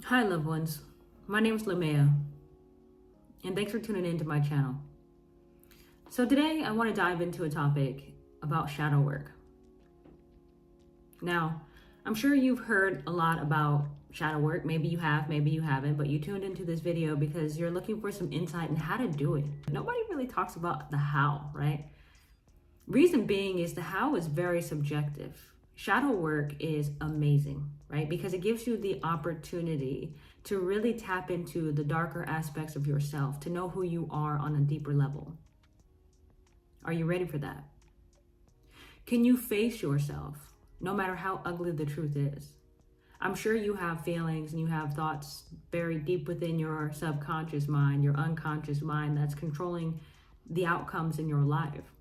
Hi, loved ones. My name is Lamea, and thanks for tuning in to my channel. So, today I want to dive into a topic about shadow work. Now, I'm sure you've heard a lot about shadow work. Maybe you have, maybe you haven't, but you tuned into this video because you're looking for some insight in how to do it. Nobody really talks about the how, right? Reason being is the how is very subjective. Shadow work is amazing, right? Because it gives you the opportunity to really tap into the darker aspects of yourself, to know who you are on a deeper level. Are you ready for that? Can you face yourself, no matter how ugly the truth is? I'm sure you have feelings and you have thoughts buried deep within your subconscious mind, your unconscious mind that's controlling the outcomes in your life.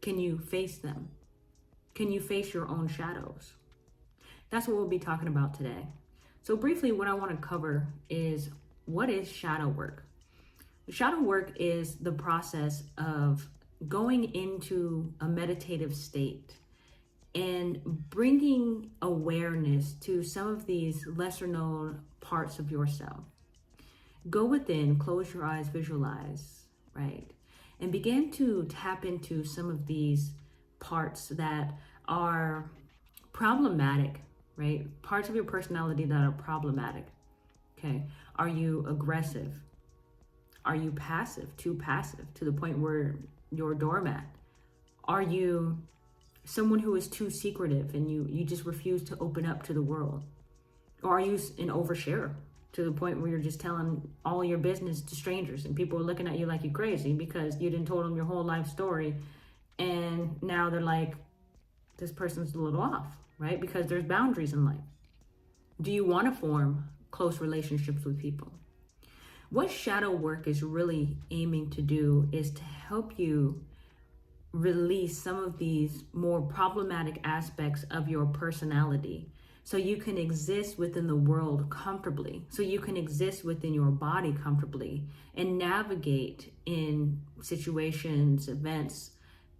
Can you face them? Can you face your own shadows? That's what we'll be talking about today. So briefly, what I want to cover is, what is shadow work? Shadow work is the process of going into a meditative state and bringing awareness to some of these lesser known parts of yourself. Go within, close your eyes, visualize, right? And begin to tap into some of these parts that are problematic, right? Parts of your personality that are problematic. Okay. Are you aggressive? Are you passive, too passive to the point where you're a doormat? Are you someone who is too secretive and you just refuse to open up to the world? Or are you an oversharer to the point where you're just telling all your business to strangers and people are looking at you like you're crazy because you didn't told them your whole life story, and now they're like, this person's a little off, right? Because there's boundaries in life. Do you want to form close relationships with people? What shadow work is really aiming to do is to help you release some of these more problematic aspects of your personality so you can exist within the world comfortably, so you can exist within your body comfortably and navigate in situations, events,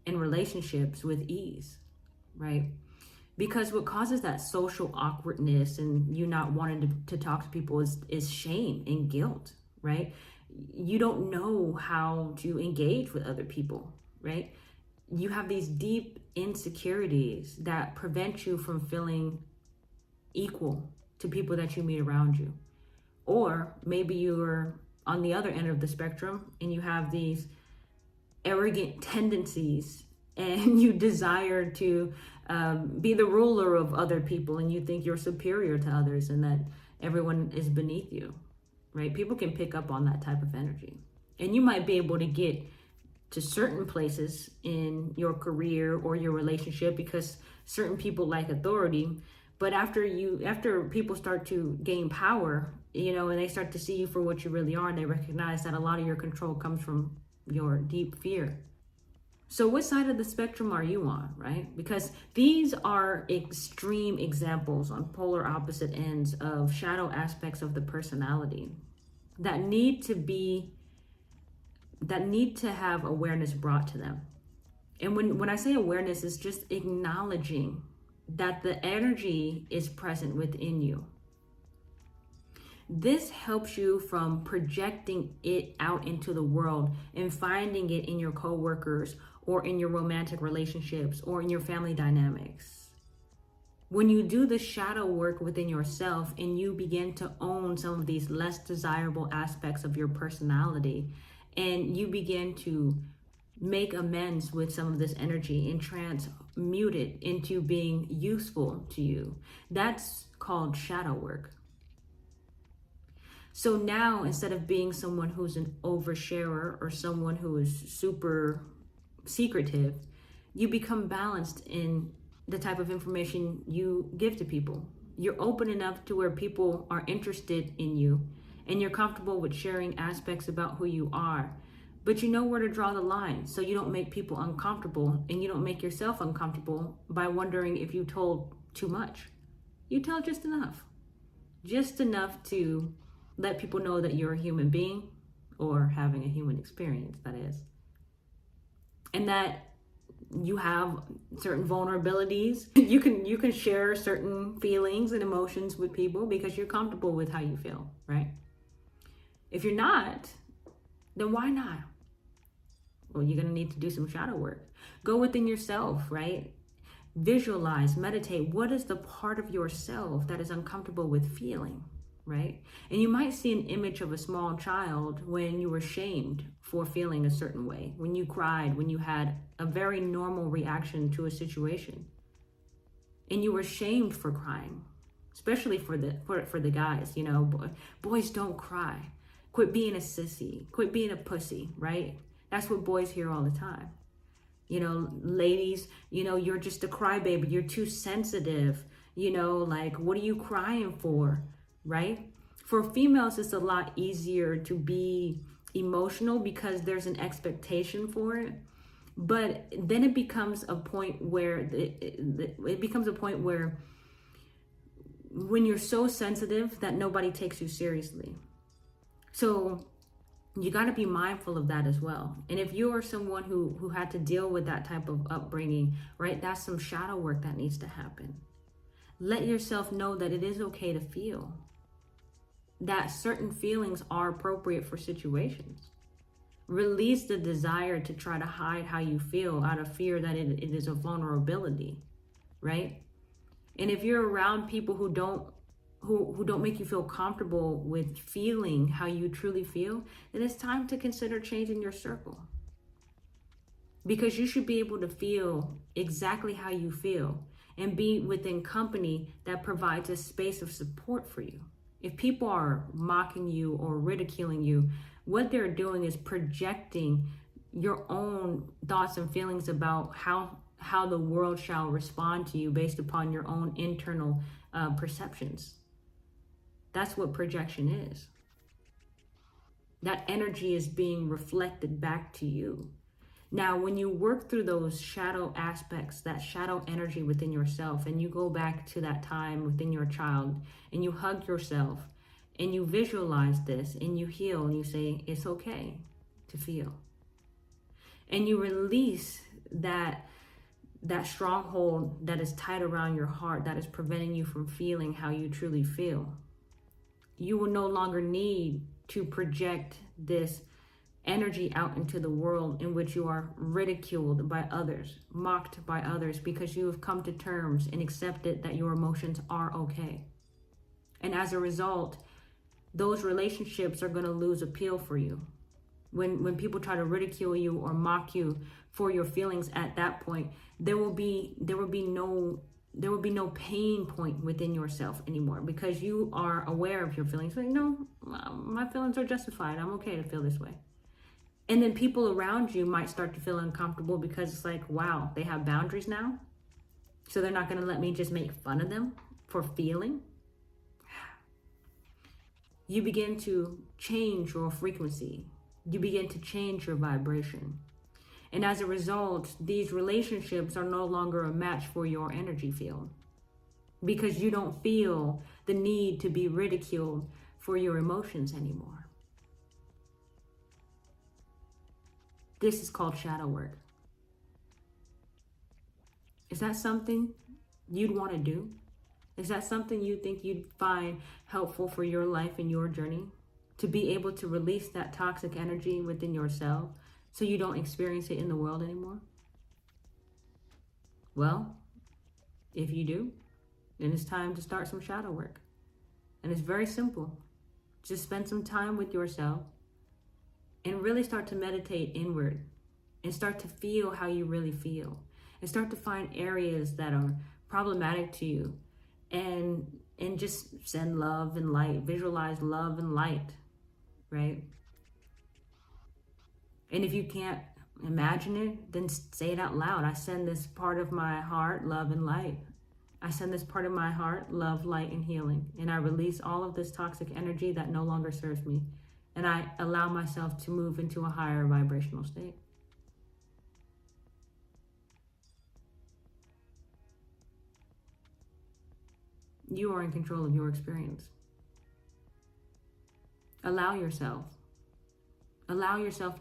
and relationships with ease, right? Because what causes that social awkwardness and you not wanting to talk to people is shame and guilt, right? You don't know how to engage with other people, right? You have these deep insecurities that prevent you from feeling equal to people that you meet around you. Or maybe you're on the other end of the spectrum and you have these arrogant tendencies and you desire to be the ruler of other people, and you think you're superior to others and that everyone is beneath you, right? People can pick up on that type of energy, and you might be able to get to certain places in your career or your relationship because certain people like authority. But after people start to gain power, and they start to see you for what you really are, and they recognize that a lot of your control comes from your deep fear. So what side of the spectrum are you on, right? Because these are extreme examples on polar opposite ends of shadow aspects of the personality that need to have awareness brought to them. And when I say awareness, it's just acknowledging that the energy is present within you. This helps you from projecting it out into the world and finding it in your coworkers or in your romantic relationships or in your family dynamics. When you do the shadow work within yourself and you begin to own some of these less desirable aspects of your personality, and you begin to make amends with some of this energy and transmute it into being useful to you, that's called shadow work. So now, instead of being someone who's an oversharer or someone who is super secretive, you become balanced in the type of information you give to people. You're open enough to where people are interested in you, and you're comfortable with sharing aspects about who you are. But you know where to draw the line so you don't make people uncomfortable, and you don't make yourself uncomfortable by wondering if you told too much. You tell just enough to let people know that you're a human being, or having a human experience, that is. And that you have certain vulnerabilities. You can share certain feelings and emotions with people because you're comfortable with how you feel, right? If you're not, then why not? Well, you're going to need to do some shadow work. Go within yourself, right? Visualize, meditate. What is the part of yourself that is uncomfortable with feeling, right? And you might see an image of a small child when you were shamed for feeling a certain way, when you cried, when you had a very normal reaction to a situation, and you were shamed for crying, especially for the guys. You know, boys don't cry. Quit being a sissy. Quit being a pussy, right? That's what boys hear all the time. You know, ladies, you know, you're just a crybaby. You're too sensitive. You know, like, what are you crying for, right? For females, it's a lot easier to be emotional because there's an expectation for it. But then it becomes a point where it becomes a point where when you're so sensitive that nobody takes you seriously. So you got to be mindful of that as well. And if you are someone who had to deal with that type of upbringing, right, that's some shadow work that needs to happen. Let yourself know that it is okay to feel, that certain feelings are appropriate for situations. Release the desire to try to hide how you feel out of fear that it is a vulnerability, right? And if you're around people who don't make you feel comfortable with feeling how you truly feel, then it's time to consider changing your circle. Because you should be able to feel exactly how you feel and be within company that provides a space of support for you. If people are mocking you or ridiculing you, what they're doing is projecting your own thoughts and feelings about how the world shall respond to you based upon your own internal perceptions. That's what projection is. That energy is being reflected back to you. Now, when you work through those shadow aspects, that shadow energy within yourself, and you go back to that time within your child, and you hug yourself, and you visualize this, and you heal, and you say, it's okay to feel. And you release that stronghold that is tied around your heart, that is preventing you from feeling how you truly feel. You will no longer need to project this energy out into the world in which you are ridiculed by others, mocked by others, because you have come to terms and accepted that your emotions are okay. And as a result, those relationships are going to lose appeal for you. When people try to ridicule you or mock you for your feelings at that point, there will be no pain point within yourself anymore, because you are aware of your feelings. Like, no, my feelings are justified. I'm okay to feel this way. And then people around you might start to feel uncomfortable because it's like, wow, they have boundaries now. So they're not going to let me just make fun of them for feeling. You begin to change your frequency. You begin to change your vibration. And as a result, these relationships are no longer a match for your energy field, because you don't feel the need to be ridiculed for your emotions anymore. This is called shadow work. Is that something you'd want to do? Is that something you think you'd find helpful for your life and your journey? To be able to release that toxic energy within yourself so you don't experience it in the world anymore? Well, if you do, then it's time to start some shadow work. And it's very simple. Just spend some time with yourself and really start to meditate inward and start to feel how you really feel, and start to find areas that are problematic to you, and just send love and light. Visualize love and light, right? And if you can't imagine it, then say it out loud. I send this part of my heart love and light. I send this part of my heart love, light, and healing. And I release all of this toxic energy that no longer serves me. And I allow myself to move into a higher vibrational state. You are in control of your experience. Allow yourself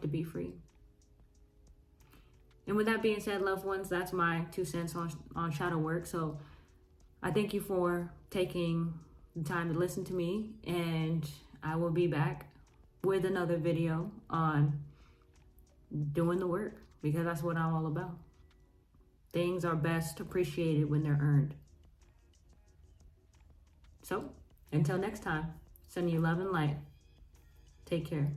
to be free. And with that being said, loved ones, that's my 2 cents on shadow work. So I thank you for taking the time to listen to me, and I will be back with another video on doing the work, because that's what I'm all about. Things are best appreciated when they're earned. So until next time, sending you love and light. Take care.